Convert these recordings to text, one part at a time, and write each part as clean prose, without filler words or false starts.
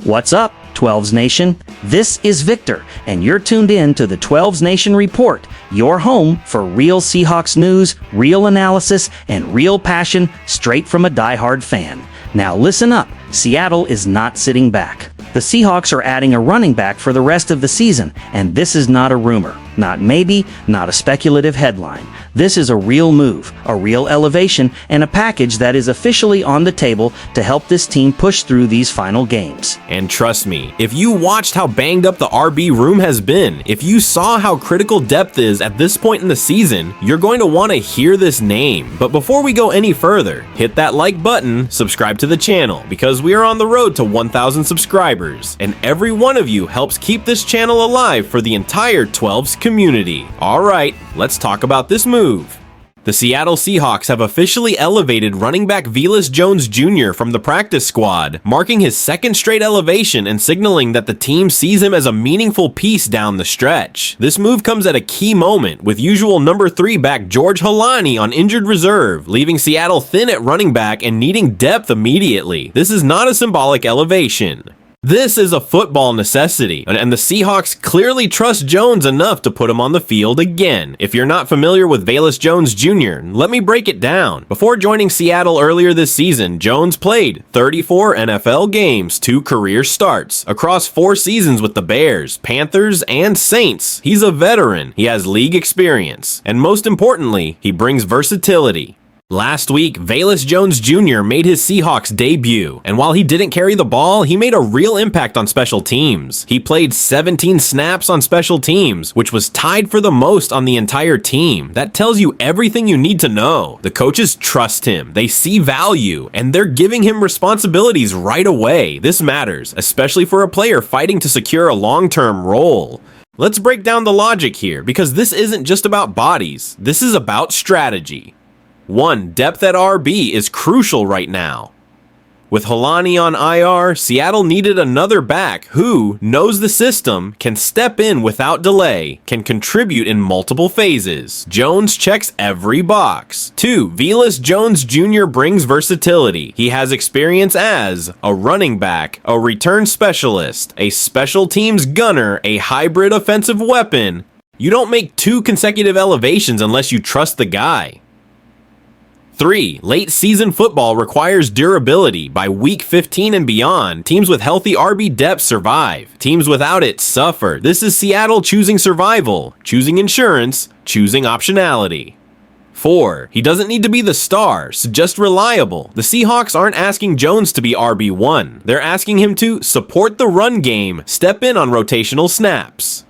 What's up, 12s Nation? This is Victor, and you're tuned in to the 12s Nation Report, your home for real Seahawks news, real analysis, and real passion straight from a diehard fan. Now listen up, Seattle is not sitting back. The Seahawks are adding a running back for the rest of the season, and this is not a rumor, not maybe, not a speculative headline. This is a real move, a real elevation, and a package that is officially on the table to help this team push through these final games. And trust me, if you watched how banged up the RB room has been, if you saw how critical depth is at this point in the season, you're going to want to hear this name. But before we go any further, hit that like button, subscribe to the channel, because we are on the road to 1,000 subscribers, and every one of you helps keep this channel alive for the entire 12s community. Alright, let's talk about this move. The Seattle Seahawks have officially elevated running back Velus Jones Jr. from the practice squad, marking his second straight elevation and signaling that the team sees him as a meaningful piece down the stretch. This move comes at a key moment, with usual number 3 back George Holani on injured reserve, leaving Seattle thin at running back and needing depth immediately. This is not a symbolic elevation. This is a football necessity, and the Seahawks clearly trust Jones enough to put him on the field again. If you're not familiar with Velus Jones Jr., let me break it down. Before joining Seattle earlier this season, Jones played 34 NFL games, 2 career starts, across 4 seasons with the Bears, Panthers, and Saints. He's a veteran, he has league experience, and most importantly, he brings versatility. Last week, Velus Jones Jr. made his Seahawks debut, and while he didn't carry the ball, he made a real impact on special teams. He played 17 snaps on special teams, which was tied for the most on the entire team. That tells you everything you need to know. The coaches trust him, they see value, and they're giving him responsibilities right away. This matters, especially for a player fighting to secure a long-term role. Let's break down the logic here, because this isn't just about bodies, this is about strategy. 1. Depth at RB is crucial right now. With Holani on IR, Seattle needed another back who knows the system, can step in without delay, can contribute in multiple phases. Jones checks every box. 2. Velus Jones Jr. brings versatility. He has experience as a running back, a return specialist, a special teams gunner, a hybrid offensive weapon. You don't make 2 consecutive elevations unless you trust the guy. 3. Late season football requires durability. By week 15 and beyond, teams with healthy RB depth survive. Teams without it suffer. This is Seattle choosing survival, choosing insurance, choosing optionality. 4. He doesn't need to be the star, so just reliable. The Seahawks aren't asking Jones to be RB1. They're asking him to support the run game, step in on rotational snaps,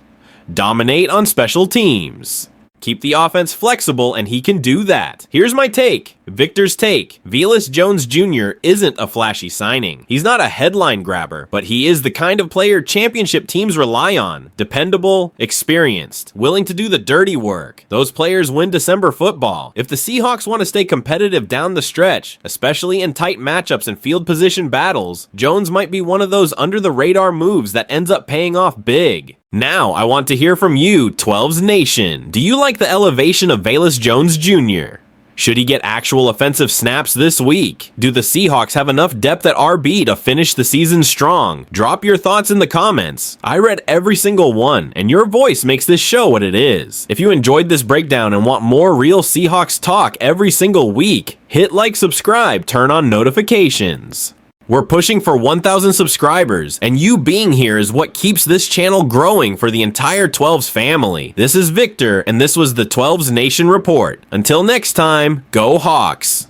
dominate on special teams. Keep the offense flexible, and he can do that. Here's my take. Victor's take. Velus Jones Jr. isn't a flashy signing. He's not a headline grabber, but he is the kind of player championship teams rely on. Dependable, experienced, willing to do the dirty work. Those players win December football. If the Seahawks want to stay competitive down the stretch, especially in tight matchups and field position battles, Jones might be one of those under-the-radar moves that ends up paying off big. Now, I want to hear from you, 12s Nation. Do you like the elevation of Velus Jones Jr.? Should he get actual offensive snaps this week? Do the Seahawks have enough depth at RB to finish the season strong? Drop your thoughts in the comments. I read every single one, and your voice makes this show what it is. If you enjoyed this breakdown and want more real Seahawks talk every single week, hit like, subscribe, turn on notifications. We're pushing for 1,000 subscribers, and you being here is what keeps this channel growing for the entire 12s family. This is Victor, and this was the 12s Nation Report. Until next time, go Hawks!